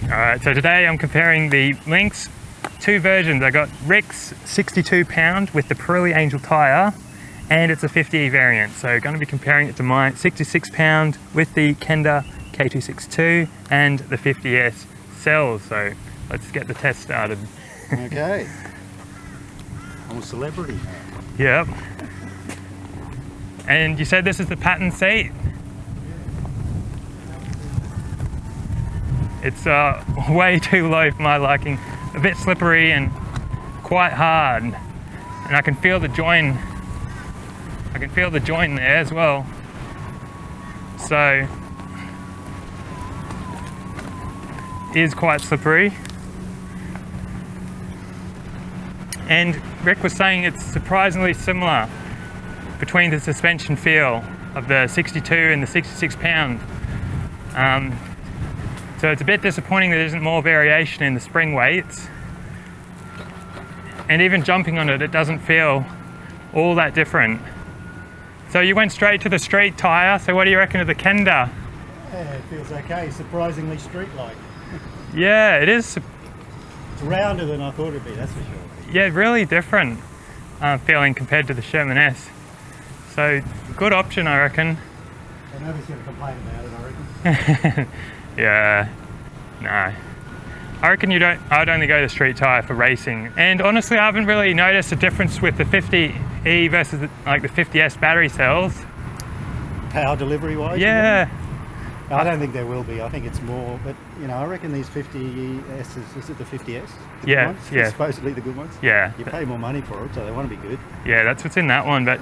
Alright, so today I'm comparing the Lynx, two versions. I got Rick's 62 pound with the Pirelli Angel tyre, and it's a 50E variant. So going to be comparing it to my 66 pound with the Kenda K262 and the 50S cells. So let's get the test started. Okay. I'm a celebrity now. Yep. And you said this is the pattern seat? It's way too low for my liking. A bit slippery and quite hard. And I can feel the join. I can feel the join there as well. So it is quite slippery. And Rick was saying it's surprisingly similar between the suspension feel of the 62 and the 66 pound. So it's a bit disappointing there isn't more variation in the spring weights. And even jumping on it, it doesn't feel all that different. So you went straight to the street tyre, so what do you reckon of the Kenda? Yeah, it feels okay, surprisingly street-like. Yeah, it is. It's rounder than I thought it'd be, that's for sure. Yeah, really different feeling compared to the Sherman S. So good option, I reckon. Nobody's going to complain about it, I reckon. Yeah, no. I reckon I'd only go the street tyre for racing. And honestly, I haven't really noticed a difference with the 50E versus the 50S battery cells. Power delivery wise? Yeah. I don't think there will be. I think it's more, but I reckon these 50S, is it the 50S? Yeah, yeah. Supposedly the good ones? Yeah. You pay more money for it, so they want to be good. Yeah, that's what's in that one, but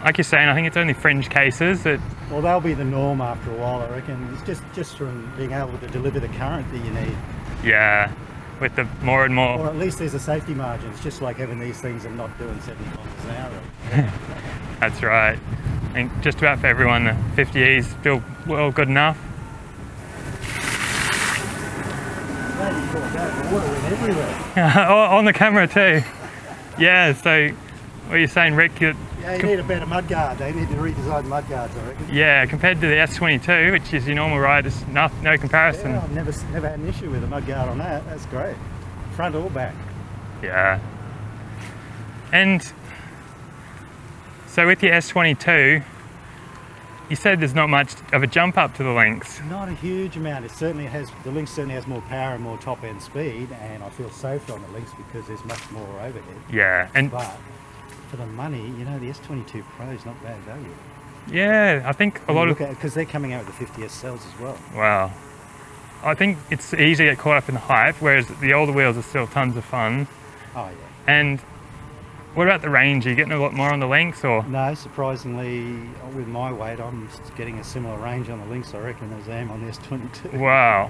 like you're saying, I think it's only fringe cases that... Well, they'll be the norm after a while, I reckon. It's just from being able to deliver the current that you need. Yeah, with the more and more... Or at least there's a safety margin. It's just like having these things and not doing 70 miles an hour. That's right. I think just about for everyone, the 50Es feel well good enough. Water went everywhere. On the camera too. Yeah, so what are you saying, Rick? Yeah, you need a better mudguard. They need to redesign mudguards, I reckon. Yeah, compared to the S22, which is your normal ride, it's no comparison. Yeah, I've never had an issue with a mudguard on that. That's great. Front or back. Yeah. And so with your S22, you said there's not much of a jump up to the Lynx. Not a huge amount. It certainly has. The Lynx certainly has more power and more top end speed, and I feel safer on the Lynx because there's much more overhead. Yeah, and but for the money, the S22 Pro is not bad value. Yeah, I think a lot of... Because they're coming out with the 50S cells as well. Wow. I think it's easy to get caught up in the hype, whereas the older wheels are still tons of fun. Oh, yeah. And what about the range? Are you getting a lot more on the Lynx, or...? No, surprisingly, with my weight, I'm getting a similar range on the Lynx, I reckon, as I am on the S22. Wow.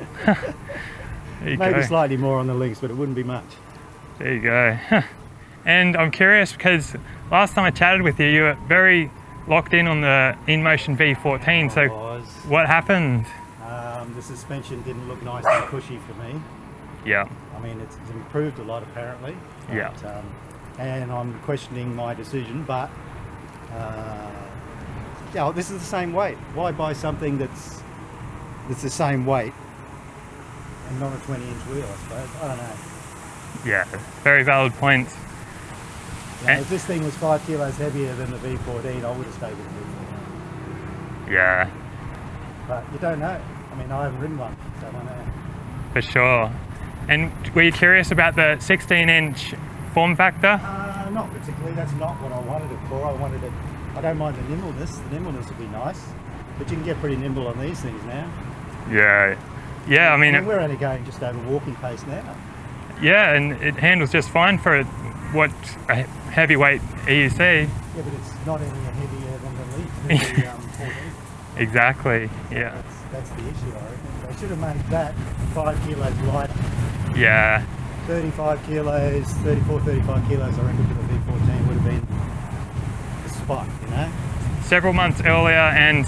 Maybe slightly more on the Lynx, but it wouldn't be much. There you go. And I'm curious because last time I chatted with you, you were very locked in on the InMotion V14. So what happened? The suspension didn't look nice and cushy for me. Yeah. I mean, it's improved a lot apparently. But, yeah. And I'm questioning my decision, but this is the same weight. Why buy something that's the same weight and not a 20-inch wheel, I suppose? I don't know. Yeah, very valid points. If this thing was 5 kilos heavier than the V14, I would have stayed with the V14. Yeah. But you don't know. I mean, I haven't ridden one, so I don't know. For sure. And were you curious about the 16-inch form factor? Not particularly. That's not what I wanted it for. I don't mind the nimbleness. The nimbleness would be nice. But you can get pretty nimble on these things now. Yeah. Yeah, I mean we're only going just over walking pace now. Yeah, and it handles just fine for what a heavyweight EUC. Yeah, but it's not any heavier than the Lynx, the 14. Exactly, yeah. That's the issue, I reckon. They should have made that 5 kilos lighter. Yeah. 35 kilos, 35 kilos, I reckon, for the V14 would have been the spot, Several months earlier and,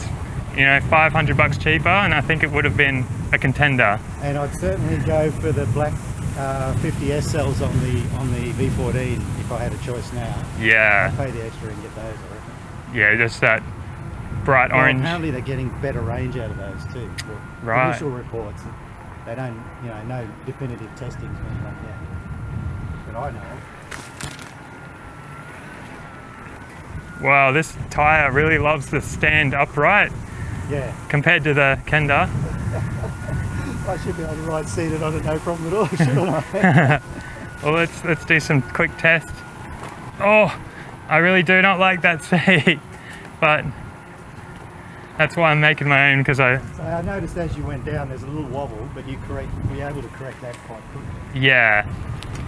$500 cheaper, and I think it would have been a contender. And I'd certainly go for the black 50S cells on the V14 if I had a choice now. Yeah. I'd pay the extra and get those, I reckon. Yeah, just that bright orange. Apparently they're getting better range out of those too. Right. Initial reports. They don't, you know, no definitive testings been done yet that I know of. Wow, this Tyre really loves to stand upright Yeah. compared to the Kenda. I should be able to ride seated on it, no problem at all, shouldn't I? Well, let's do some quick tests. Oh, I really do not like that seat, but that's why I'm making my own, because So I noticed as you went down, there's a little wobble, but you were able to correct that quite quickly. yeah.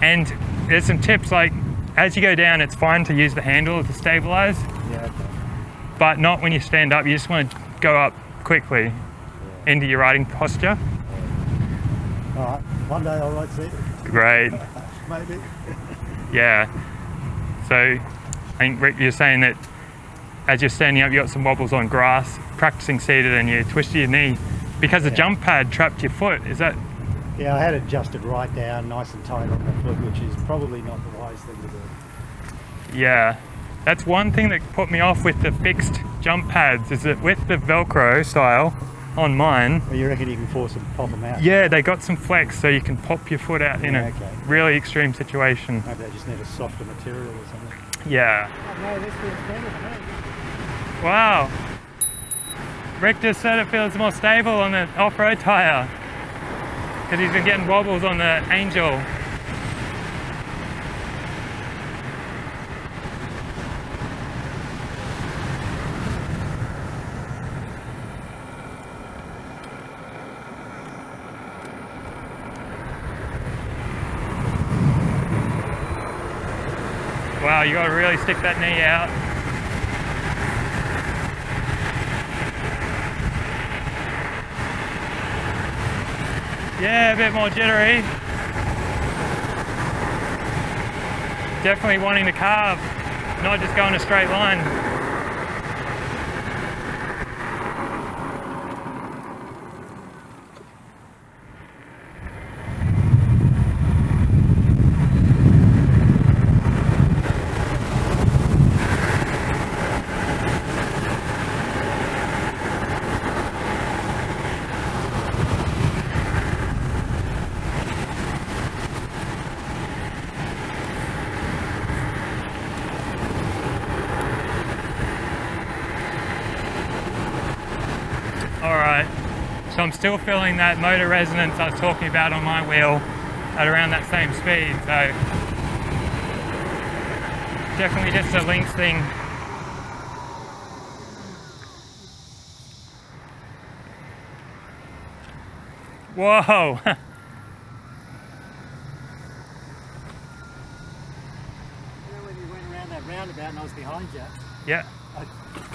And there's some tips, like as you go down, it's fine to use the handle to stabilize, Yeah, okay. but not when you stand up. You just want to go up quickly into your riding posture. All right, one day I'll ride seated. Great. Maybe. Yeah. So I think, Rick, you're saying that as you're standing up, you got some wobbles on grass, practicing seated, and you twisted your knee because the jump pad trapped your foot. Is that? Yeah, I had it adjusted right down, nice and tight on my foot, which is probably not the wise thing to do. Yeah. That's one thing that put me off with the fixed jump pads, is that with the Velcro style on mine, Well, you reckon you can force them to pop them out? yeah, they got some flex so you can pop your foot out in a really extreme situation. Maybe they just need a softer material or something. Yeah. Oh, no, this feels better to me. Wow. Rick just said it feels more stable on the off-road tyre because he's been getting wobbles on the Angel. Wow, you gotta really stick that knee out. Yeah, a bit more jittery. Definitely wanting to carve, not just go in a straight line. Alright, so I'm still feeling that motor resonance I was talking about on my wheel at around that same speed, so definitely just a Lynx thing. Whoa! You know when you went around that roundabout and I was behind you, Yeah.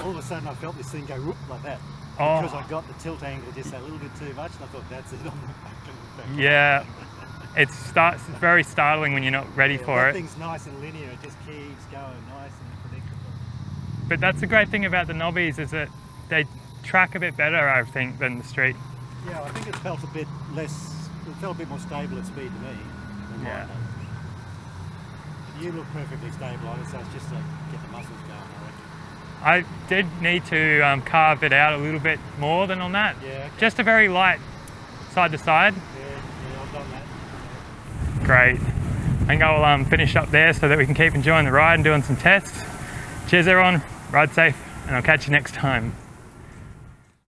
all of a sudden I felt this thing go whoop like that. Oh. Because I got the tilt angle just a little bit too much and I thought that's it, I'm back. Yeah. It's very startling when you're not ready for that it. thing's nice and linear, it just keeps going nice and predictable. But that's the great thing about the knobbies, is that they track a bit better, I think, than the street. Yeah, I think it felt a bit less, it felt a bit more stable at speed to me than Yeah. mine does. You look perfectly stable on it, so it's just to get the muscles going, I reckon. I did need to carve it out a little bit more than on that. Yeah, okay. Just a very light side to side. Yeah, I've done that. Great. I think I'll finish up there so that we can keep enjoying the ride and doing some tests. Cheers everyone, ride safe, and I'll catch you next time.